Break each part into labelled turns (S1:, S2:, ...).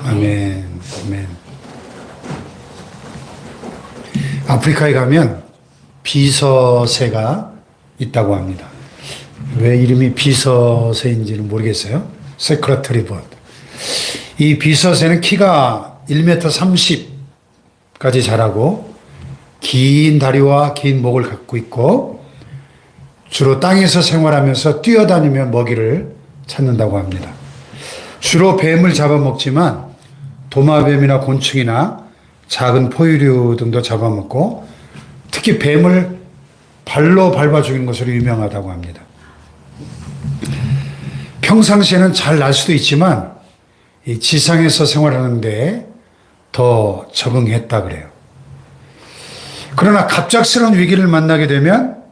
S1: 아멘. 아멘. 아프리카에 가면 비서새가 있다고 합니다. 왜 이름이 비서새인지는 모르겠어요. 세크레터리 버드. 이 비서새는 키가 1m 30까지 자라고 긴 다리와 긴 목을 갖고 있고 주로 땅에서 생활하면서 뛰어다니며 먹이를 찾는다고 합니다. 주로 뱀을 잡아먹지만 도마뱀이나 곤충이나 작은 포유류 등도 잡아먹고 특히 뱀을 발로 밟아 죽이는 것으로 유명하다고 합니다. 평상시에는 잘 날 수도 있지만 이 지상에서 생활하는데 더 적응했다 그래요. 그러나 갑작스러운 위기를 만나게 되면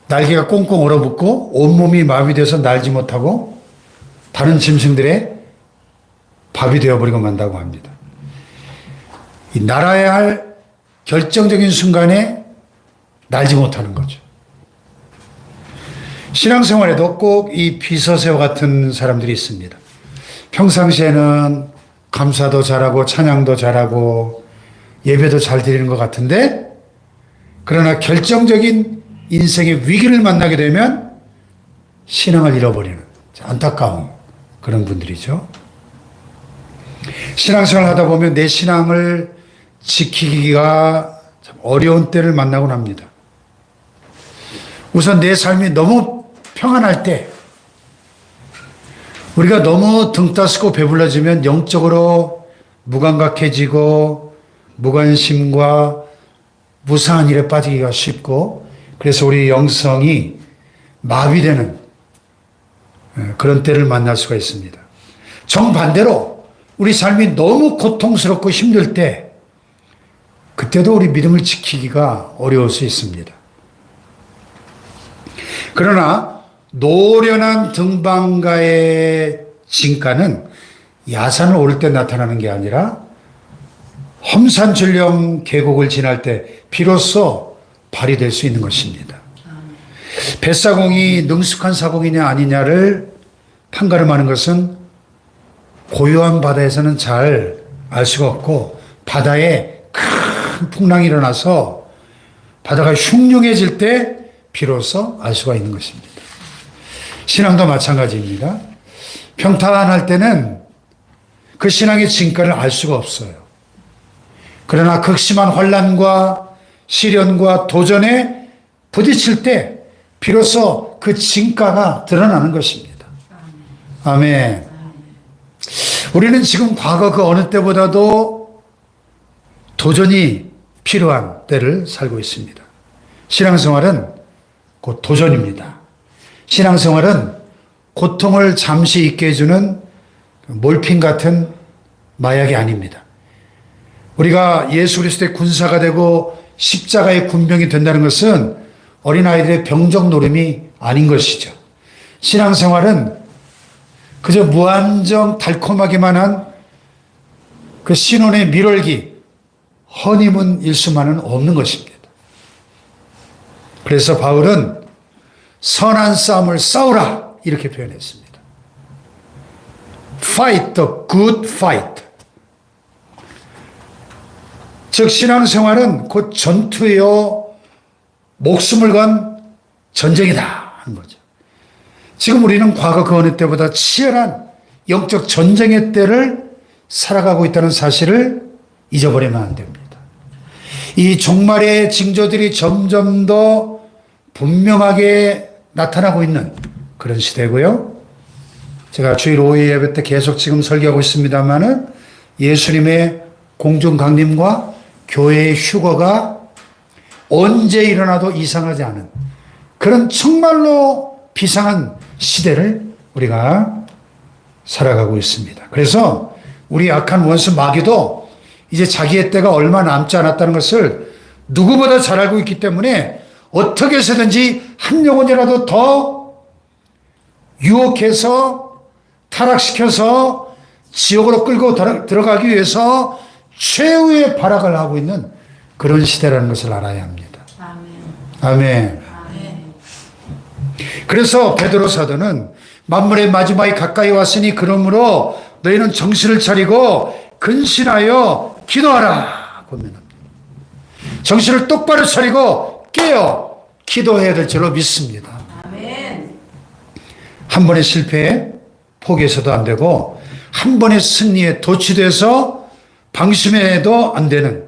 S1: 날개가 꽁꽁 얼어붙고 온몸이 마비돼서 날지 못하고 다른 짐승들의 밥이 되어버리고 만다고 합니다. 이 날아야 할 결정적인 순간에 날지 못하는 거죠. 신앙생활에도 꼭 이 비서새와 같은 사람들이 있습니다. 평상시에는 감사도 잘하고 찬양도 잘하고 예배도 잘 드리는 것 같은데 그러나 결정적인 인생의 위기를 만나게 되면 신앙을 잃어버리는 안타까운 그런 분들이죠. 신앙생활을 하다 보면 내 신앙을 지키기가 참 어려운 때를 만나곤 합니다. 우선 내 삶이 너무 평안할 때 우리가 너무 등 따스고 배불러지면 영적으로 무감각해지고 무관심과 무사한 일에 빠지기가 쉽고 그래서 우리 영성이 마비되는 그런 때를 만날 수가 있습니다. 정반대로 우리 삶이 너무 고통스럽고 힘들 때 그때도 우리 믿음을 지키기가 어려울 수 있습니다. 그러나 노련한 등반가의 진가는 야산을 오를 때 나타나는 게 아니라 험산줄령 계곡을 지날 때 비로소 발휘될 수 있는 것입니다. 뱃사공이 능숙한 사공이냐 아니냐를 판가름하는 것은 고요한 바다에서는 잘 알 수가 없고 바다에 큰 풍랑이 일어나서 바다가 흉흉해질 때 비로소 알 수가 있는 것입니다. 신앙도 마찬가지입니다. 평탄할 때는 그 신앙의 진가를 알 수가 없어요. 그러나 극심한 환난과 시련과 도전에 부딪힐 때 비로소 그 진가가 드러나는 것입니다. 아멘. 우리는 지금 과거 그 어느 때보다도 도전이 필요한 때를 살고 있습니다. 신앙생활은 곧 도전입니다. 신앙생활은 고통을 잠시 잊게 해주는 몰핀 같은 마약이 아닙니다. 우리가 예수 그리스도의 군사가 되고 십자가의 군병이 된다는 것은 어린아이들의 병적 노름이 아닌 것이죠. 신앙생활은 그저 무한정 달콤하기만 한 그 신혼의 밀월기, 허니문일 수만은 없는 것입니다. 그래서 바울은 선한 싸움을 싸우라 이렇게 표현했습니다. Fight the good fight. 즉 신앙생활은 곧 전투요 목숨을 건 전쟁이다 하는 거죠. 지금 우리는 과거 그 어느 때보다 치열한 영적 전쟁의 때를 살아가고 있다는 사실을 잊어버리면 안 됩니다. 이 종말의 징조들이 점점 더 분명하게 나타나고 있는 그런 시대고요. 제가 주일 오후 예배 때 계속 지금 설교하고 있습니다만은 예수님의 공중 강림과 교회의 휴거가 언제 일어나도 이상하지 않은 그런 정말로 비상한 시대를 우리가 살아가고 있습니다. 그래서 우리 악한 원수 마귀도 이제 자기의 때가 얼마 남지 않았다는 것을 누구보다 잘 알고 있기 때문에 어떻게 해서든지 한 영혼이라도 더 유혹해서 타락시켜서 지옥으로 끌고 들어가기 위해서 최후의 발악을 하고 있는 그런 시대라는 것을 알아야 합니다. 아멘. 아멘. 그래서 베드로 사도는 만물의 마지막이 가까이 왔으니 그러므로 너희는 정신을 차리고 근신하여 기도하라. 고면합니다. 정신을 똑바로 차리고 깨어 기도해야 될 줄로 믿습니다.
S2: 아멘.
S1: 한 번의 실패에 포기해서도 안 되고 한 번의 승리에 도취돼서 방심해도 안 되는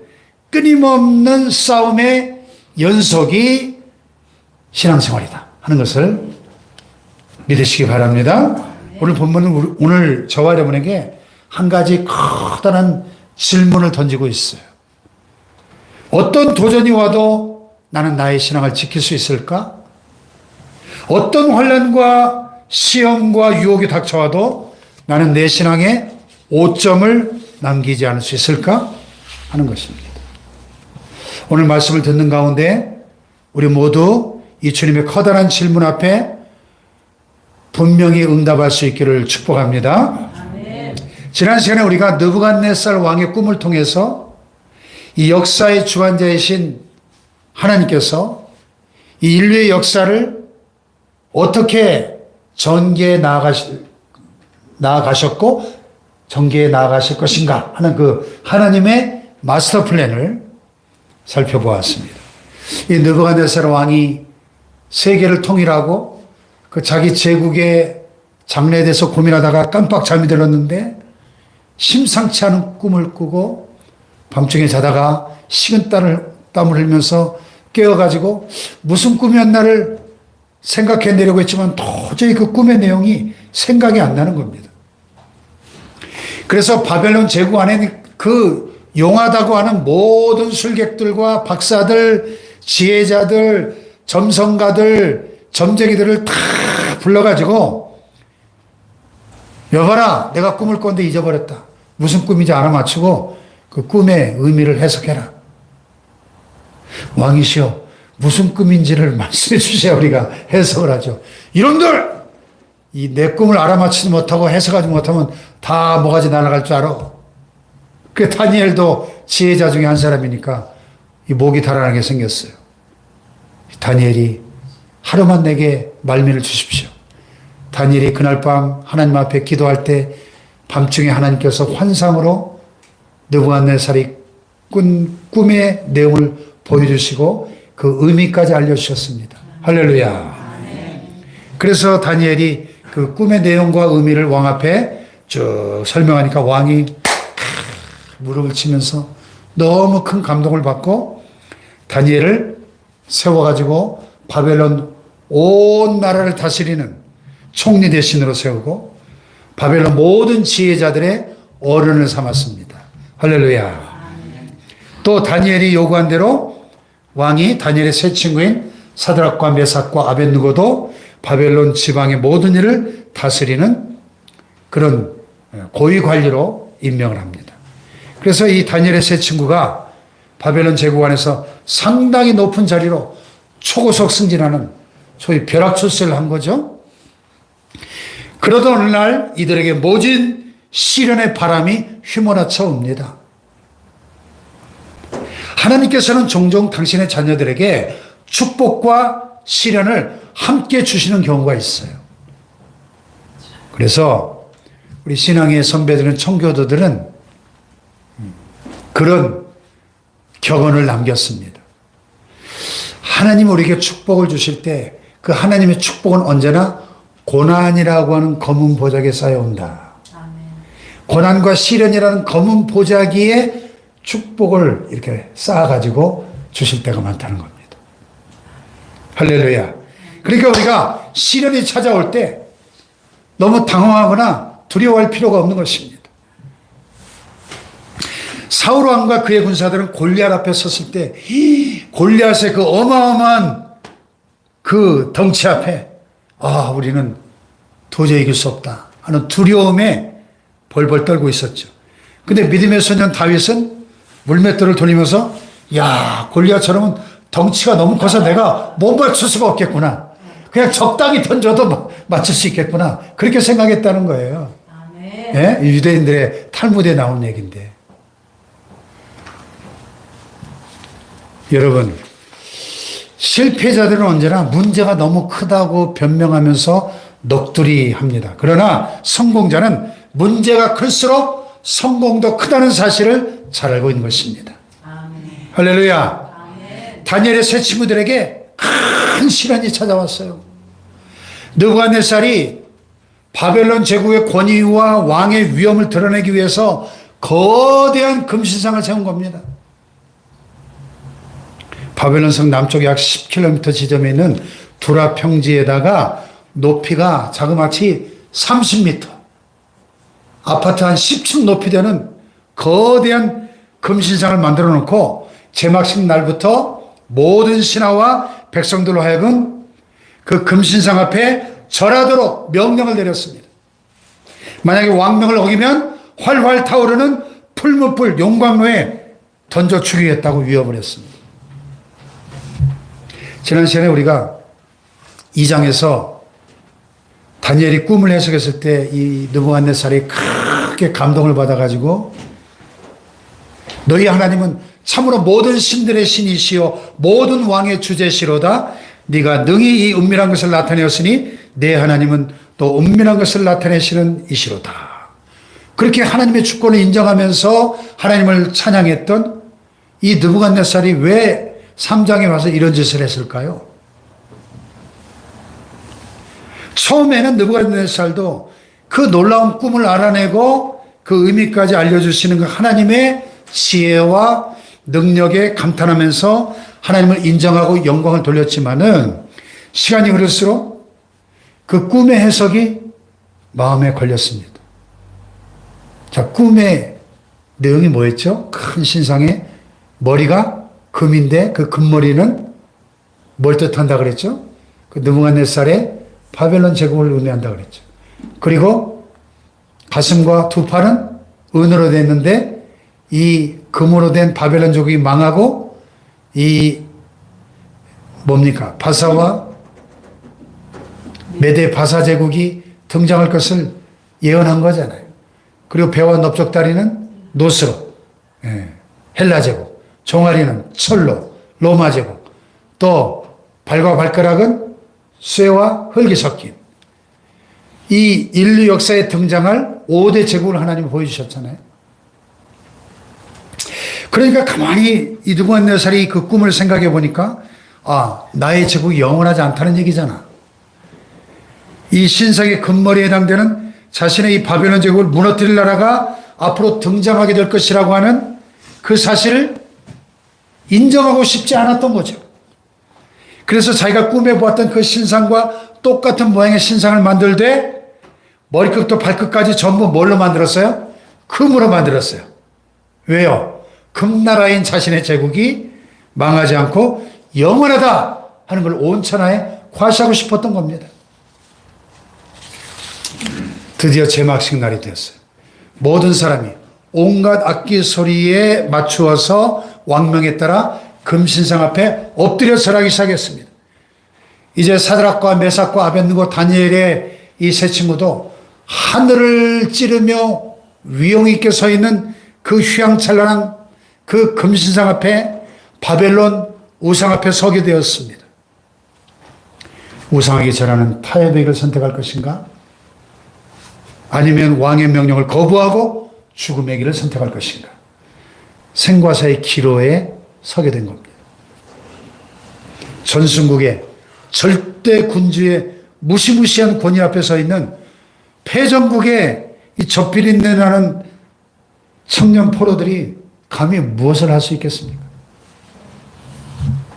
S1: 끊임없는 싸움의 연속이 신앙생활이다 하는 것을 믿으시기 바랍니다. 오늘 본문은 오늘 저와 여러분에게 한 가지 커다란 질문을 던지고 있어요. 어떤 도전이 와도 나는 나의 신앙을 지킬 수 있을까? 어떤 환난과 시험과 유혹이 닥쳐와도 나는 내 신앙에 오점을 남기지 않을 수 있을까? 하는 것입니다. 오늘 말씀을 듣는 가운데 우리 모두 이 주님의 커다란 질문 앞에 분명히 응답할 수 있기를 축복합니다.
S2: 아멘.
S1: 지난 시간에 우리가 느부갓네살 왕의 꿈을 통해서 이 역사의 주관자이신 하나님께서 이 인류의 역사를 어떻게 전개해 나아가셨고 전개해 나아가실 것인가 하는 그 하나님의 마스터 플랜을 살펴보았습니다. 이 느부갓네살 왕이 세계를 통일하고 그 자기 제국의 장래에 대해서 고민하다가 깜빡 잠이 들었는데 심상치 않은 꿈을 꾸고 밤중에 자다가 식은땀을 흘리면서 깨어가지고 무슨 꿈이었나를 생각해내려고 했지만 도저히 그 꿈의 내용이 생각이 안 나는 겁니다. 그래서 바벨론 제국 안에 그 용하다고 하는 모든 술객들과 박사들, 지혜자들, 점성가들, 점쟁이들을 다 불러가지고 여봐라, 내가 꿈을 꿨는데 잊어버렸다. 무슨 꿈인지 알아맞히고 그 꿈의 의미를 해석해라. 왕이시여, 무슨 꿈인지를 말씀해 주셔야 우리가 해석을 하죠. 이놈들! 이 내 꿈을 알아맞히지 못하고 해석하지 못하면 다 뭐가지 날아갈 줄 알아. 그 다니엘도 지혜자 중에 한 사람이니까 이 목이 달아나게 생겼어요. 다니엘이 하루만 내게 말미를 주십시오. 다니엘이 그날 밤 하나님 앞에 기도할 때 밤중에 하나님께서 환상으로 느부갓네살이 꾼 꿈의 내용을 보여주시고 그 의미까지 알려주셨습니다. 할렐루야. 그래서 다니엘이 그 꿈의 내용과 의미를 왕 앞에 쭉 설명하니까 왕이 무릎을 치면서 너무 큰 감동을 받고 다니엘을 세워가지고 바벨론 온 나라를 다스리는 총리 대신으로 세우고 바벨론 모든 지혜자들의 어른을 삼았습니다. 할렐루야. 또 다니엘이 요구한 대로 왕이 다니엘의 세 친구인 사드락과 메삭과 아벳느고도 바벨론 지방의 모든 일을 다스리는 그런 고위 관리로 임명을 합니다. 그래서 이 다니엘의 세 친구가 바벨론 제국 안에서 상당히 높은 자리로 초고속 승진하는 소위 벼락출세를 한 거죠. 그러던 어느 날 이들에게 모진 시련의 바람이 휘몰아쳐 옵니다. 하나님께서는 종종 당신의 자녀들에게 축복과 시련을 함께 주시는 경우가 있어요. 그래서 우리 신앙의 선배들은 청교도들은 그런 격언을 남겼습니다. 하나님 우리에게 축복을 주실 때 그 하나님의 축복은 언제나 고난이라고 하는 검은 보자기에 쌓여온다.
S2: 아멘.
S1: 고난과 시련이라는 검은 보자기에 축복을 이렇게 쌓아가지고 주실 때가 많다는 겁니다. 할렐루야. 그러니까 우리가 시련이 찾아올 때 너무 당황하거나 두려워할 필요가 없는 것입니다. 사울 왕과 그의 군사들은 골리앗 앞에 섰을 때 골리앗의 그 어마어마한 그 덩치 앞에 우리는 도저히 이길 수 없다 하는 두려움에 벌벌 떨고 있었죠. 근데 믿음의 소년 다윗은 물맷돌을 돌리면서 골리앗처럼은 덩치가 너무 커서 내가 못 맞출 수가 없겠구나. 그냥 적당히 던져도 맞출 수 있겠구나. 그렇게 생각했다는 거예요.
S2: 아멘.
S1: 예? 유대인들의 탈무드에 나온 얘기인데. 여러분, 실패자들은 언제나 문제가 너무 크다고 변명하면서 넋두리 합니다. 그러나 성공자는 문제가 클수록 성공도 크다는 사실을 잘 알고 있는 것입니다.
S2: 아멘.
S1: 할렐루야.
S2: 아멘.
S1: 다니엘의 세 친구들에게 큰 시련이 찾아왔어요. 느부갓네살이 바벨론 제국의 권위와 왕의 위엄을 드러내기 위해서 거대한 금신상을 세운 겁니다. 바벨론 성 남쪽 약 10km 지점에 있는 두라 평지에다가 높이가 자그마치 30m, 아파트 한 10층 높이 되는 거대한 금신상을 만들어 놓고 제막식 날부터 모든 신하와 백성들로 하여금 그 금신상 앞에 절하도록 명령을 내렸습니다. 만약에 왕명을 어기면 활활 타오르는 풀무불 용광로에 던져 죽이겠다고 위협을 했습니다. 지난 시간에 우리가 2장에서 다니엘이 꿈을 해석했을 때 이 느부갓네살이 크게 감동을 받아가지고 너희 하나님은 참으로 모든 신들의 신이시요 모든 왕의 주제시로다. 네가 능히 이 은밀한 것을 나타내었으니 내 하나님은 또 은밀한 것을 나타내시는 이시로다. 그렇게 하나님의 주권을 인정하면서 하나님을 찬양했던 이 느부갓네살이 왜 3장에 와서 이런 짓을 했을까요? 처음에는 느부갓네살도 그 놀라운 꿈을 알아내고 그 의미까지 알려주시는 그 하나님의 지혜와 능력에 감탄하면서 하나님을 인정하고 영광을 돌렸지만은 시간이 흐를수록 그 꿈의 해석이 마음에 걸렸습니다. 자, 꿈의 내용이 뭐였죠? 큰 신상에 머리가 금인데 그 금머리는 뭘 뜻한다 그랬죠? 그 느부갓네살의 바벨론 제국을 의미한다 그랬죠. 그리고 가슴과 두 팔은 은으로 됐는데 이 금으로 된 바벨론 제국이 망하고 이 뭡니까? 바사와 메데 바사 제국이 등장할 것을 예언한 거잖아요. 그리고 배와 넓적다리는 노스로, 헬라 제국, 종아리는 철로, 로마 제국, 또 발과 발가락은 쇠와 흙이 섞인 이 인류 역사에 등장할 5대 제국을 하나님이 보여주셨잖아요. 그러니까 가만히 이 느부갓네살이 그 꿈을 생각해 보니까 아, 나의 제국이 영원하지 않다는 얘기잖아. 이 신상의 금머리에 해당되는 자신의 이 바벨론 제국을 무너뜨릴 나라가 앞으로 등장하게 될 것이라고 하는 그 사실을 인정하고 싶지 않았던 거죠. 그래서 자기가 꿈에 보았던 그 신상과 똑같은 모양의 신상을 만들되 머리끝부터 발끝까지 전부 뭘로 만들었어요? 금으로 만들었어요. 왜요? 금나라인 자신의 제국이 망하지 않고 영원하다 하는 걸 온 천하에 과시하고 싶었던 겁니다. 드디어 제막식 날이 되었어요. 모든 사람이 온갖 악기 소리에 맞추어서 왕명에 따라 금신상 앞에 엎드려 절하기 시작했습니다. 이제 사드락과 메삭과 아벳느고 다니엘의 이 세 친구도 하늘을 찌르며 위용 있게 서 있는 그 휘황찬란한 그 금신상 앞에 바벨론 우상 앞에 서게 되었습니다. 우상에게 절하는 타협의 길을 선택할 것인가? 아니면 왕의 명령을 거부하고 죽음의 길을 선택할 것인가? 생과 사의 기로에 서게 된 겁니다. 전순국의 절대 군주의 무시무시한 권위 앞에 서 있는 패전국의 이 젖비린내 나는 청년 포로들이 감히 무엇을 할 수 있겠습니까?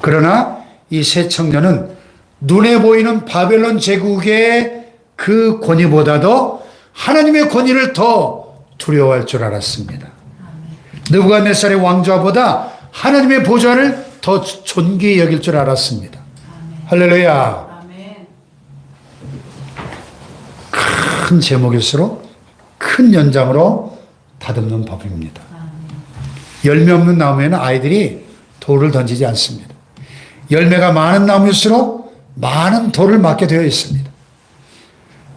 S1: 그러나 이 세 청년은 눈에 보이는 바벨론 제국의 그 권위보다도 하나님의 권위를 더 두려워할 줄 알았습니다. 느부갓네살의 왕좌보다 하나님의 보좌를 더 존귀히 여길 줄 알았습니다. 할렐루야. 큰 제목일수록 큰 연장으로 다듬는 법입니다. 열매 없는 나무에는 아이들이 돌을 던지지 않습니다. 열매가 많은 나무일수록 많은 돌을 맞게 되어 있습니다.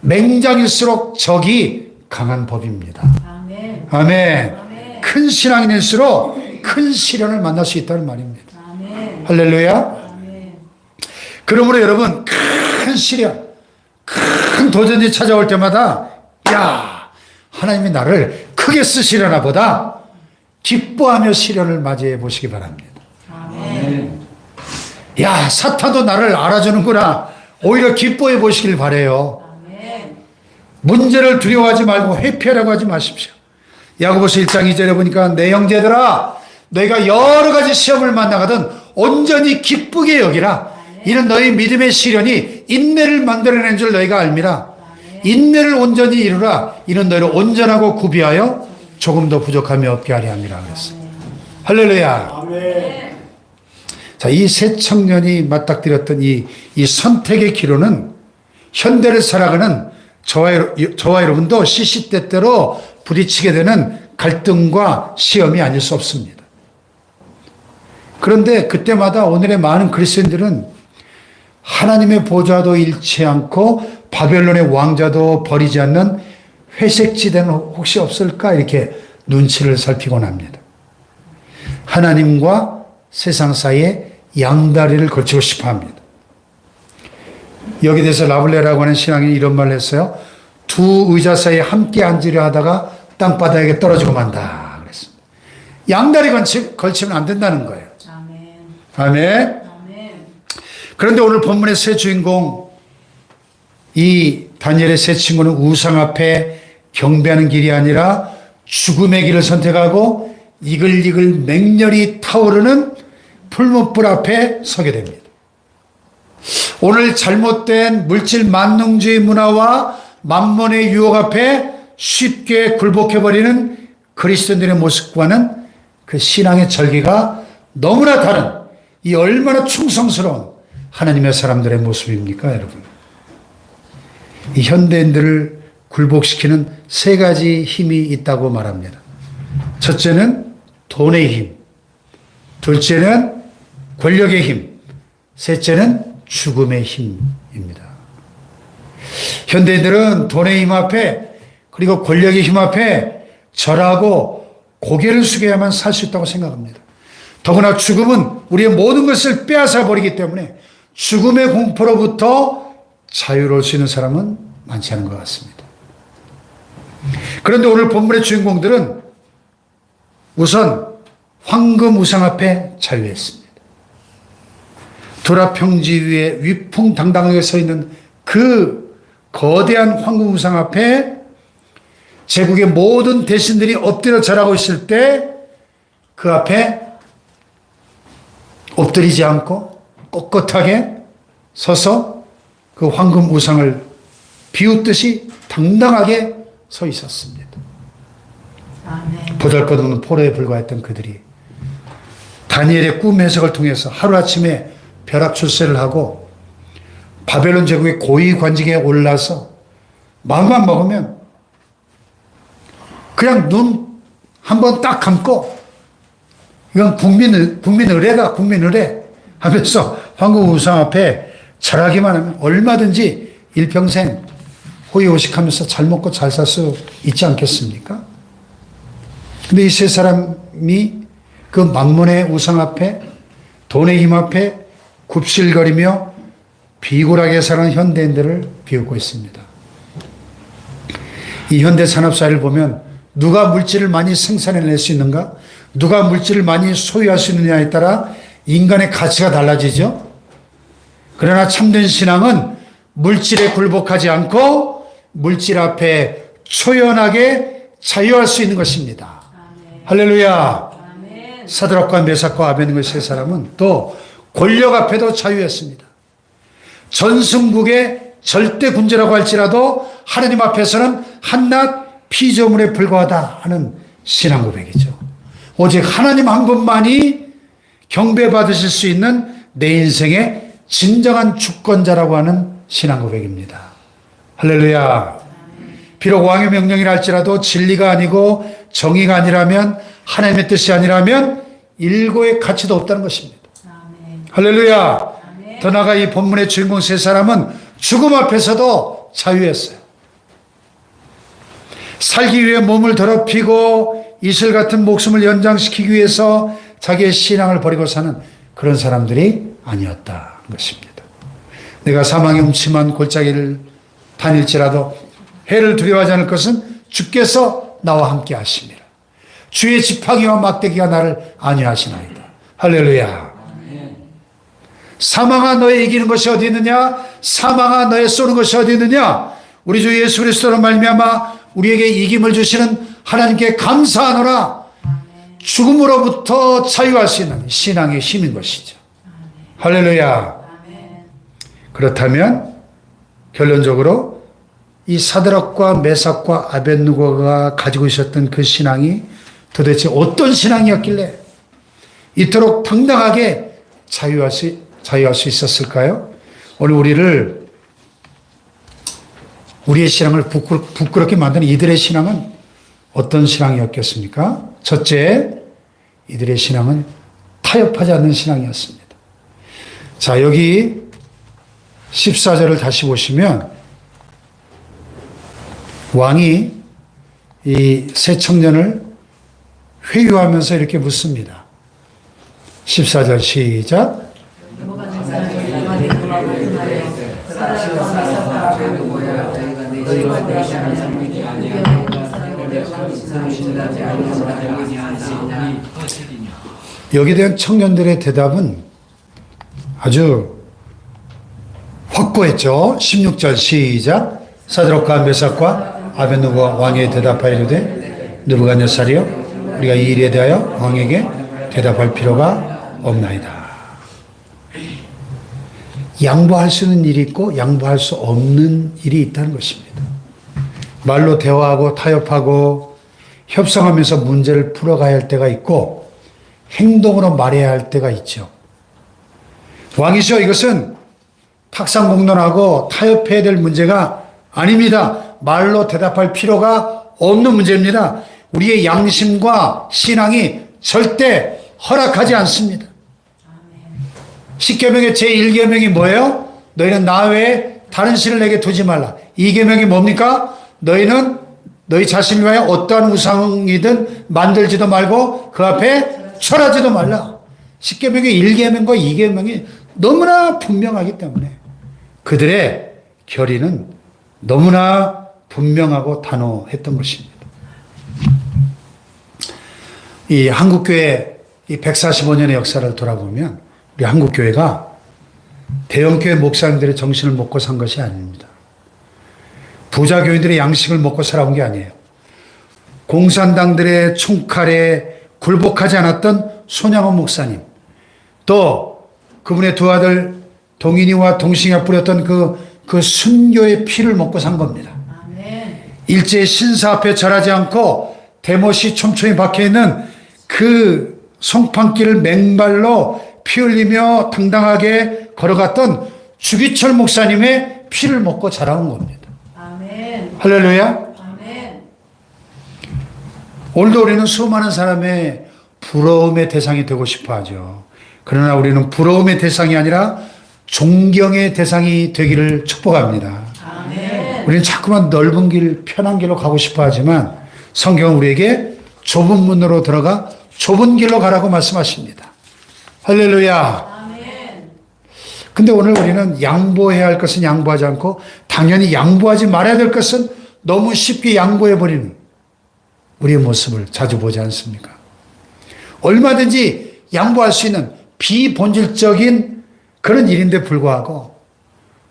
S1: 맹장일수록 적이 강한 법입니다. 아멘. 아멘. 큰 신앙인일수록 큰 시련을 만날 수 있다는 말입니다. 아멘. 할렐루야. 아멘. 그러므로 여러분 큰 시련, 큰 큰 도전이 찾아올 때마다 야, 하나님이 나를 크게 쓰시려나 보다 기뻐하며 시련을 맞이해 보시기 바랍니다.
S2: 아멘.
S1: 야, 사탄도 나를 알아주는구나. 오히려 기뻐해 보시길 바라요.
S2: 아멘.
S1: 문제를 두려워하지 말고 회피하라고 하지 마십시오. 야고보서 1장 2절에 보니까 내 형제들아 너희가 여러 가지 시험을 만나거든 온전히 기쁘게 여기라. 이는 너희 믿음의 시련이 인내를 만들어낸 줄 너희가 알미라. 인내를 온전히 이루라. 이는 너희를 온전하고 구비하여 조금 더 부족함이 없게 하려 함이라 그랬습니다. 할렐루야.
S2: 아멘.
S1: 자, 이 세 청년이 맞닥뜨렸던 이 선택의 기로는 현대를 살아가는 저와 여러분도 시시때때로 부딪히게 되는 갈등과 시험이 아닐 수 없습니다. 그런데 그때마다 오늘의 많은 그리스도인들은 하나님의 보좌도 잃지 않고 바벨론의 왕자도 버리지 않는 회색지대는 혹시 없을까 이렇게 눈치를 살피곤 합니다. 하나님과 세상 사이에 양다리를 걸치고 싶어 합니다. 여기 대해서 라블레라고 하는 신앙인이 이런 말을 했어요. 두 의자 사이에 함께 앉으려 하다가 땅바닥에 떨어지고 만다 그랬습니다. 양다리 걸치면 안 된다는 거예요.
S2: 아멘.
S1: 아멘.
S2: 아멘.
S1: 그런데 오늘 본문의 세 주인공 이 다니엘의 세 친구는 우상 앞에 경배하는 길이 아니라 죽음의 길을 선택하고 이글이글 맹렬히 타오르는 풀무불 앞에 서게 됩니다. 오늘 잘못된 물질 만능주의 문화와 만몬의 유혹 앞에 쉽게 굴복해버리는 그리스도인들의 모습과는 그 신앙의 절기가 너무나 다른 이 얼마나 충성스러운 하나님의 사람들의 모습입니까, 여러분? 이 현대인들을 굴복시키는 세 가지 힘이 있다고 말합니다. 첫째는 돈의 힘, 둘째는 권력의 힘, 셋째는 죽음의 힘입니다. 현대인들은 돈의 힘 앞에 그리고 권력의 힘 앞에 절하고 고개를 숙여야만 살 수 있다고 생각합니다. 더구나 죽음은 우리의 모든 것을 빼앗아 버리기 때문에 죽음의 공포로부터 자유로울 수 있는 사람은 많지 않은 것 같습니다. 그런데 오늘 본문의 주인공들은 우선 황금 우상 앞에 자유했습니다. 도라평지 위에 위풍당당하게 서 있는 그 거대한 황금 우상 앞에 제국의 모든 대신들이 엎드려 절하고 있을 때 그 앞에 엎드리지 않고 꼿꼿하게 서서 그 황금 우상을 비웃듯이 당당하게 서 있었습니다.
S2: 아멘.
S1: 보잘것없는 포로에 불과했던 그들이 다니엘의 꿈 해석을 통해서 하루아침에 벼락 출세를 하고 바벨론 제국의 고위 관직에 올라서 마음만 먹으면 그냥 눈 한번 딱 감고 이건 국민 의례다, 국민 의례 하면서 황금 우상 앞에 절하기만 하면 얼마든지 일평생 호의호식하면서 잘 먹고 잘 살 수 있지 않겠습니까? 근데 이 세 사람이 그 만몬의 우상 앞에 돈의 힘 앞에 굽실거리며 비굴하게 사는 현대인들을 비웃고 있습니다. 이 현대 산업사회를 보면 누가 물질을 많이 생산해낼 수 있는가? 누가 물질을 많이 소유할 수 있느냐에 따라 인간의 가치가 달라지죠. 그러나 참된 신앙은 물질에 굴복하지 않고 물질 앞에 초연하게 자유할 수 있는 것입니다.
S2: 아멘.
S1: 할렐루야.
S2: 아멘.
S1: 사드락과 메삭과 아베느고 세 사람은 또 권력 앞에도 자유했습니다. 전승국의 절대 군주라고 할지라도 하나님 앞에서는 한낱 피조물에 불과하다 하는 신앙 고백이죠. 오직 하나님 한 분만이 경배받으실 수 있는 내 인생의 진정한 주권자라고 하는 신앙 고백입니다. 할렐루야. 비록 왕의 명령이라 할지라도 진리가 아니고 정의가 아니라면 하나님의 뜻이 아니라면 일고의 가치도 없다는 것입니다.
S2: 아멘.
S1: 할렐루야.
S2: 아멘.
S1: 더 나아가 이 본문의 주인공 세 사람은 죽음 앞에서도 자유했어요. 살기 위해 몸을 더럽히고 이슬 같은 목숨을 연장시키기 위해서 자기의 신앙을 버리고 사는 그런 사람들이 아니었다는 것입니다. 내가 사망의 음침한 골짜기를 다닐지라도 해를 두려워하지 않을 것은 주께서 나와 함께 하심이라. 주의 지팡이와 막대기가 나를 안위하시나이다. 할렐루야. 사망아 너의 이기는 것이 어디 있느냐? 사망아 너의 쏘는 것이 어디 있느냐? 우리 주 예수 그리스도로 말미암아 우리에게 이김을 주시는 하나님께 감사하노라. 죽음으로부터 자유할 수 있는 신앙의 힘인 것이죠. 할렐루야. 그렇다면 결론적으로 이 사드락과 메삭과 아벳느고가 가지고 있었던 그 신앙이 도대체 어떤 신앙이었길래 이토록 당당하게 자유할 수 있었을까요? 오늘 우리의 신앙을 부끄럽게 만드는 이들의 신앙은 어떤 신앙이었겠습니까? 첫째, 이들의 신앙은 타협하지 않는 신앙이었습니다. 자, 여기 14절을 다시 보시면 왕이 이 세 청년을 회유하면서 이렇게 묻습니다. 14절 시작. 여기에 대한 청년들의 대답은 아주 확고했죠. 16절 시작. 사드락과 메삭과 아벳느고 왕에게 대답하여 이르되 느부갓네살이여 우리가 이 일에 대하여 왕에게 대답할 필요가 없나이다. 양보할 수 있는 일이 있고 양보할 수 없는 일이 있다는 것입니다. 말로 대화하고 타협하고 협상하면서 문제를 풀어가야 할 때가 있고 행동으로 말해야 할 때가 있죠. 왕이시여 이것은 탁상공론하고 타협해야 될 문제가 아닙니다. 말로 대답할 필요가 없는 문제입니다. 우리의 양심과 신앙이 절대 허락하지 않습니다. 십계명의 제1계명이 뭐예요? 너희는 나 외에 다른 신을 내게 두지 말라. 2계명이 뭡니까? 너희는 너희 자신을 위하여 어떠한 우상이든 만들지도 말고 그 앞에 절하지도 말라. 십계명의 1계명과 2계명이 너무나 분명하기 때문에 그들의 결의는 너무나 분명하고 단호했던 것입니다. 이 한국교회 이 145년의 역사를 돌아보면 우리 한국교회가 대형교회 목사님들의 정신을 먹고 산 것이 아닙니다. 부자교인들의 양식을 먹고 살아온 게 아니에요. 공산당들의 총칼에 굴복하지 않았던 손양원 목사님, 또 그분의 두 아들 동인이와 동싱이가 뿌렸던 그 순교의 피를 먹고 산 겁니다. 일제의 신사 앞에 절하지 않고 대못이 촘촘히 박혀있는 그 송판길을 맨발로 피 흘리며 당당하게 걸어갔던 주기철 목사님의 피를 먹고 자라온 겁니다.
S2: 아멘.
S1: 할렐루야.
S2: 아멘.
S1: 오늘도 우리는 수많은 사람의 부러움의 대상이 되고 싶어 하죠. 그러나 우리는 부러움의 대상이 아니라 존경의 대상이 되기를 축복합니다.
S2: 아멘.
S1: 우리는 자꾸만 넓은 길, 편한 길로 가고 싶어 하지만 성경은 우리에게 좁은 문으로 들어가 좁은 길로 가라고 말씀하십니다. 할렐루야.
S2: 아멘.
S1: 근데 오늘 우리는 양보해야 할 것은 양보하지 않고 당연히 양보하지 말아야 될 것은 너무 쉽게 양보해버리는 우리의 모습을 자주 보지 않습니까? 얼마든지 양보할 수 있는 비본질적인 그런 일인데 불구하고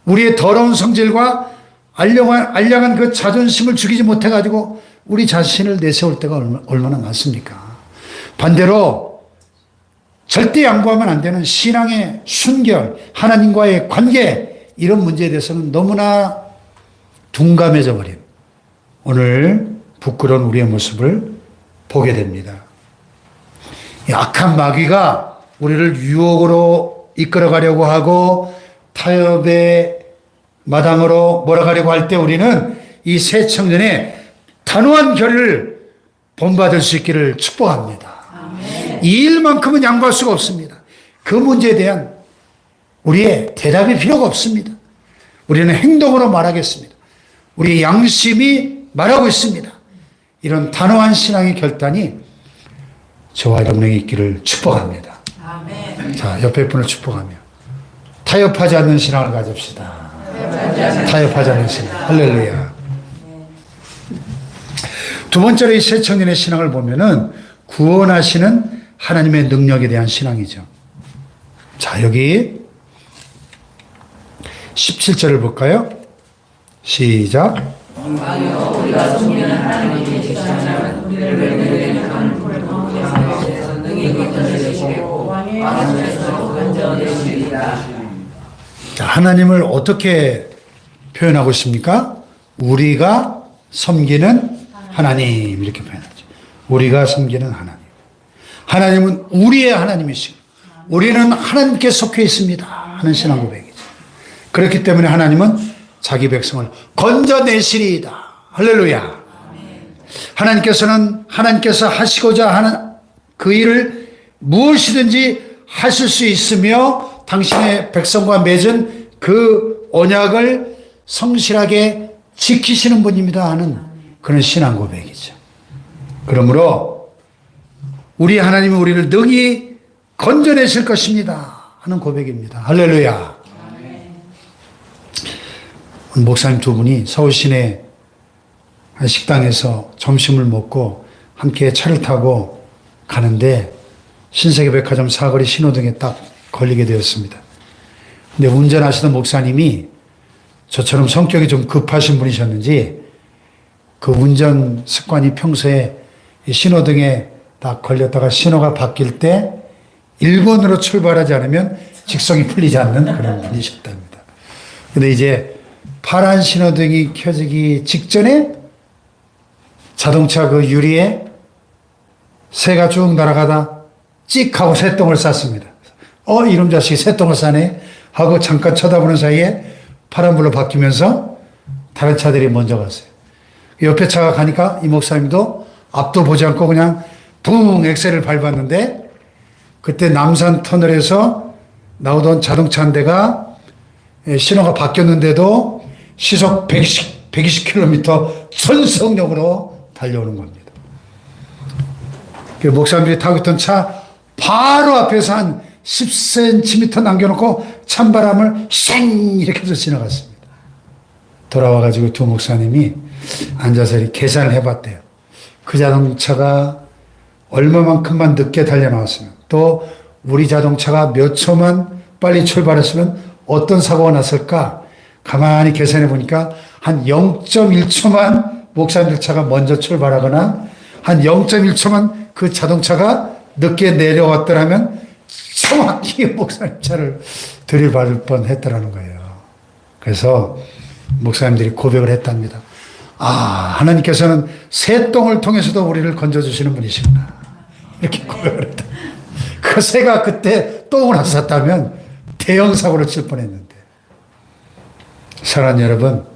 S1: 우리의 더러운 성질과 알량한 그 자존심을 죽이지 못해가지고 우리 자신을 내세울 때가 얼마나 많습니까? 반대로 절대 양보하면 안 되는 신앙의 순결, 하나님과의 관계, 이런 문제에 대해서는 너무나 둔감해져 버린 오늘 부끄러운 우리의 모습을 보게 됩니다. 악한 마귀가 우리를 유혹으로 이끌어가려고 하고 타협의 마당으로 몰아가려고 할 때 우리는 이 새 청년의 단호한 결의를 본받을 수 있기를 축복합니다. 이 일만큼은 양보할 수가 없습니다. 그 문제에 대한 우리의 대답이 필요가 없습니다. 우리는 행동으로 말하겠습니다. 우리의 양심이 말하고 있습니다. 이런 단호한 신앙의 결단이 저와 여러분에게 있기를 축복합니다.
S2: 아멘.
S1: 자, 옆에 분을 축복하며 타협하지 않는 신앙을 가집시다. 타협하지 않는 신앙. 할렐루야. 두 번째로 이 새 청년의 신앙을 보면은 구원하시는 하나님의 능력에 대한 신앙이죠. 자, 여기 17절을 볼까요? 시작.
S2: 우리가 섬기는 하나님의 직사는 우리를 멸망되는 하나님 가운데서 능히 건져내시고 왕의 하늘에서 건져내시리이다.
S1: 자, 하나님을 어떻게 표현하고 있습니까? 우리가 섬기는 하나님 이렇게 표현하죠. 우리가 섬기는 하나님. 하나님은 우리의 하나님이시고 우리는 하나님께 속해 있습니다 하는 신앙 고백이죠. 그렇기 때문에 하나님은 자기 백성을 건져내시리이다. 할렐루야. 하나님께서 하시고자 하는 그 일을 무엇이든지 하실 수 있으며 당신의 백성과 맺은 그 언약을 성실하게 지키시는 분입니다 하는 그런 신앙 고백이죠. 그러므로 우리 하나님은 우리를 능히 건져내실 것입니다 하는 고백입니다. 할렐루야. 목사님 두 분이 서울 시내 한 식당에서 점심을 먹고 함께 차를 타고 가는데 신세계백화점 사거리 신호등에 딱 걸리게 되었습니다. 근데 운전하시던 목사님이 저처럼 성격이 좀 급하신 분이셨는지 그 운전 습관이 평소에 신호등에 딱 걸렸다가 신호가 바뀔 때 1번으로 출발하지 않으면 직성이 풀리지 않는 그런 분이셨답니다. 근데 이제 파란 신호등이 켜지기 직전에 자동차 그 유리에 새가 쭉 날아가다 찍 하고 새똥을 쌌습니다. 이놈 자식이 새똥을 싸네 하고 잠깐 쳐다보는 사이에 파란불로 바뀌면서 다른 차들이 먼저 갔어요. 옆에 차가 가니까 이 목사님도 앞도 보지 않고 그냥 붕 엑셀을 밟았는데 그때 남산 터널에서 나오던 자동차 한 대가 신호가 바뀌었는데도 시속 120km 전속력으로 달려오는 겁니다. 목사님들이 타고 있던 차 바로 앞에서 한 10cm 남겨놓고 찬바람을 쌩 이렇게 해서 지나갔습니다. 돌아와가지고 두 목사님이 앉아서 이렇게 계산을 해봤대요. 그 자동차가 얼마만큼만 늦게 달려나왔으면 또 우리 자동차가 몇 초만 빨리 출발했으면 어떤 사고가 났을까 가만히 계산해 보니까 한 0.1초만 목사님들 차가 먼저 출발하거나 한 0.1초만 그 자동차가 늦게 내려왔더라면 정확히 목사님 차를 들이받을 뻔했더라는 거예요. 그래서 목사님들이 고백을 했답니다. 하나님께서는 새똥을 통해서도 우리를 건져주시는 분이시구나. 이렇게 고백을 했다. 그 새가 그때 똥을 안 쌌다면 대형 사고를 칠 뻔했는데. 사랑하는 여러분,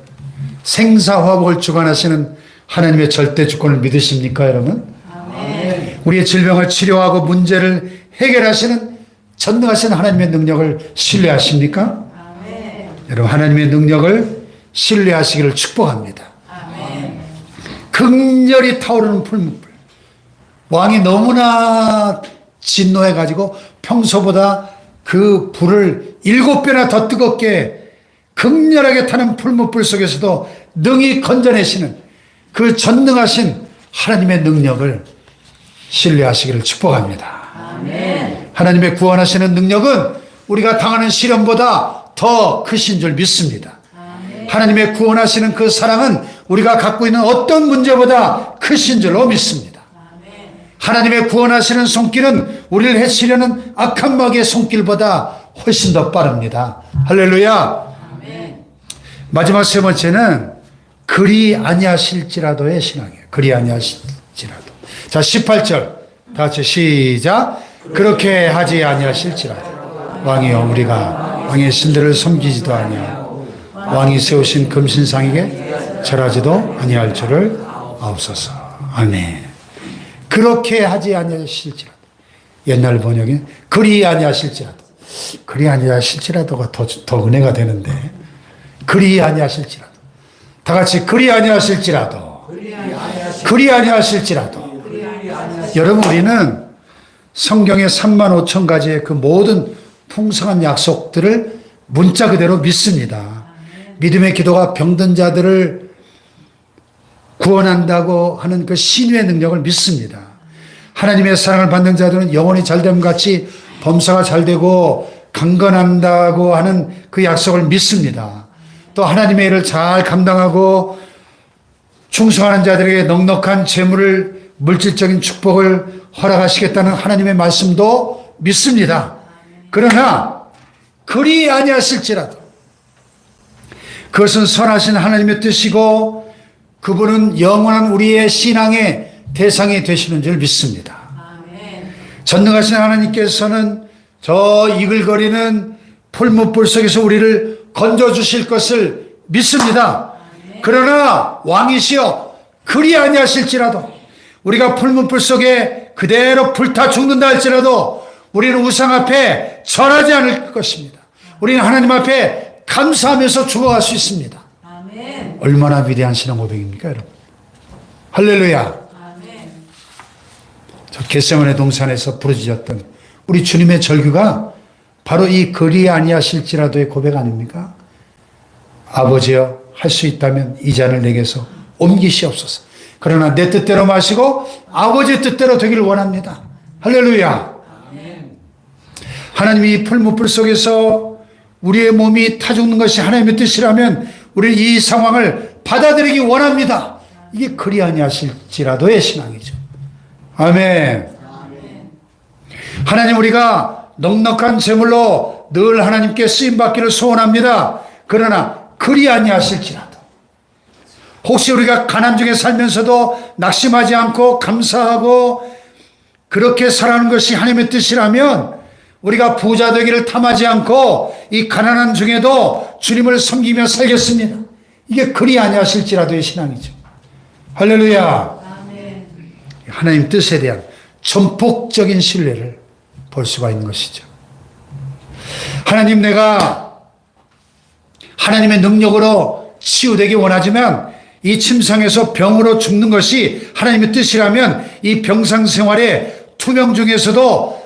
S1: 생사화복을 주관하시는 하나님의 절대 주권을 믿으십니까, 여러분?
S2: 아멘.
S1: 우리의 질병을 치료하고 문제를 해결하시는 전능하신 하나님의 능력을 신뢰하십니까?
S2: 아멘.
S1: 여러분, 하나님의 능력을 신뢰하시기를 축복합니다.
S2: 아멘.
S1: 극렬히 타오르는 풀무불. 왕이 너무나 진노해가지고 평소보다 그 불을 7배나 더 뜨겁게 극렬하게 타는 풀무불 속에서도 능히 건져내시는 그 전능하신 하나님의 능력을 신뢰하시기를 축복합니다.
S2: 아멘.
S1: 하나님의 구원하시는 능력은 우리가 당하는 시련보다 더 크신 줄 믿습니다.
S2: 아멘.
S1: 하나님의 구원하시는 그 사랑은 우리가 갖고 있는 어떤 문제보다 크신 줄로 믿습니다.
S2: 아멘.
S1: 하나님의 구원하시는 손길은 우리를 해치려는 악한 마귀의 손길보다 훨씬 더 빠릅니다. 할렐루야.
S2: 아멘.
S1: 마지막 세 번째는 그리 아니하실지라도의 신앙이에요. 그리 아니하실지라도. 자, 18절 다 같이 시작. 그렇게 하지 아니하실지라도 왕이여 우리가 왕의 신들을 섬기지도 아니하고 왕이 세우신 금신상에게 절하지도 아니할 줄을 아옵소서. 아멘. 그렇게 하지 아니하실지라도. 옛날 번역에 그리 아니하실지라도. 그리 아니하실지라도가 더 은혜가 되는데 그리 아니하실지라도. 다 같이 그리 아니하실지라도. 그리 아니하실지라도. 여러분, 우리는 성경의 35,000가지의 그 모든 풍성한 약속들을 문자 그대로 믿습니다. 믿음의 기도가 병든 자들을 구원한다고 하는 그 신유의 능력을 믿습니다. 하나님의 사랑을 받는 자들은 영혼이 잘됨 같이 범사가 잘되고 강건한다고 하는 그 약속을 믿습니다. 또 하나님의 일을 잘 감당하고 충성하는 자들에게 넉넉한 재물을, 물질적인 축복을 허락하시겠다는 하나님의 말씀도 믿습니다. 그러나 그리 아니하실지라도 그것은 선하신 하나님의 뜻이고 그분은 영원한 우리의 신앙의 대상이 되시는 줄 믿습니다. 전능하신 하나님께서는 저 이글거리는 풀무불 속에서 우리를 건져주실 것을 믿습니다. 그러나 왕이시여 그리 아니하실지라도 우리가 풀무불 속에 그대로 불타 죽는다 할지라도 우리는 우상 앞에 절하지 않을 것입니다. 우리는 하나님 앞에 감사하면서 죽어갈 수 있습니다. 얼마나 위대한 신앙 고백입니까, 여러분? 할렐루야. 저 겟세마네 동산에서 부르짖었던 우리 주님의 절규가 바로 이 그리 아니하실지라도의 고백 아닙니까? 아버지여, 할 수 있다면 이 잔을 내게서 옮기시옵소서. 그러나 내 뜻대로 마시고 아버지의 뜻대로 되기를 원합니다. 할렐루야. 하나님이 이 풀무불 속에서 우리의 몸이 타 죽는 것이 하나님의 뜻이라면 우리는 이 상황을 받아들이기 원합니다. 이게 그리 아니하실지라도의 신앙이죠. 아멘. 하나님, 우리가 넉넉한 재물로 늘 하나님께 쓰임받기를 소원합니다. 그러나 그리 아니하실지라도 혹시 우리가 가난 중에 살면서도 낙심하지 않고 감사하고 그렇게 살아가는 것이 하나님의 뜻이라면 우리가 부자 되기를 탐하지 않고 이 가난한 중에도 주님을 섬기며 살겠습니다. 이게 그리 아니하실지라도의 신앙이죠. 할렐루야. 하나님 뜻에 대한 전폭적인 신뢰를 볼 수가 있는 것이죠. 하나님, 내가 하나님의 능력으로 치유되기 원하지만 이 침상에서 병으로 죽는 것이 하나님의 뜻이라면 이 병상 생활의 투명 중에서도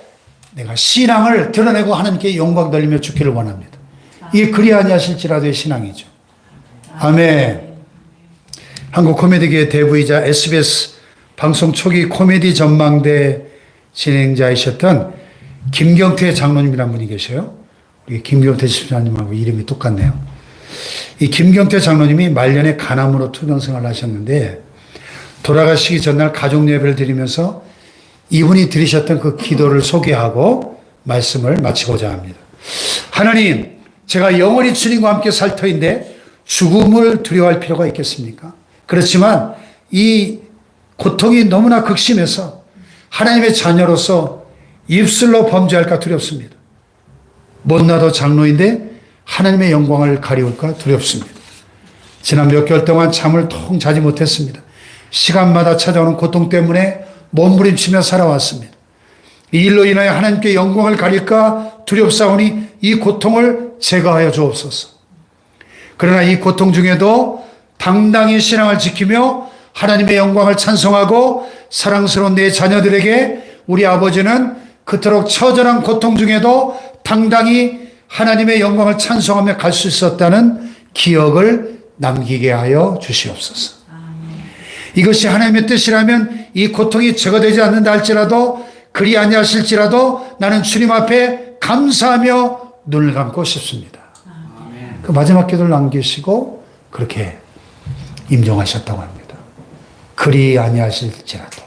S1: 내가 신앙을 드러내고 하나님께 영광 돌리며 죽기를 원합니다. 이게 그리 아니하실지라도의 신앙이죠. 아멘. 한국 코미디계의 대부이자 SBS 방송 초기 코미디 전망대 진행자이셨던 김경태 장로님이라는 분이 계셔요. 우리 김경태 집사님하고 이름이 똑같네요. 이 김경태 장로님이 말년에 간암으로 투병 생활을 하셨는데 돌아가시기 전날 가족 예배를 드리면서 이분이 드리셨던 그 기도를 소개하고 말씀을 마치고자 합니다. 하나님, 제가 영원히 주님과 함께 살 터인데 죽음을 두려워할 필요가 있겠습니까? 그렇지만 이 고통이 너무나 극심해서 하나님의 자녀로서 입술로 범죄할까 두렵습니다. 못나도 장로인데 하나님의 영광을 가리울까 두렵습니다. 지난 몇 개월 동안 잠을 통 자지 못했습니다. 시간마다 찾아오는 고통 때문에 몸부림치며 살아왔습니다. 이 일로 인하여 하나님께 영광을 가릴까 두렵사오니 이 고통을 제거하여 주옵소서. 그러나 이 고통 중에도 당당히 신앙을 지키며 하나님의 영광을 찬송하고 사랑스러운 내 자녀들에게 우리 아버지는 그토록 처절한 고통 중에도 당당히 하나님의 영광을 찬송하며 갈 수 있었다는 기억을 남기게 하여 주시옵소서. 이것이 하나님의 뜻이라면 이 고통이 제거되지 않는다 할지라도 그리 아니하실지라도 나는 주님 앞에 감사하며 눈을 감고 싶습니다. 그 마지막 기도를 남기시고 그렇게 임종하셨다고 합니다. 그리 아니하실지라도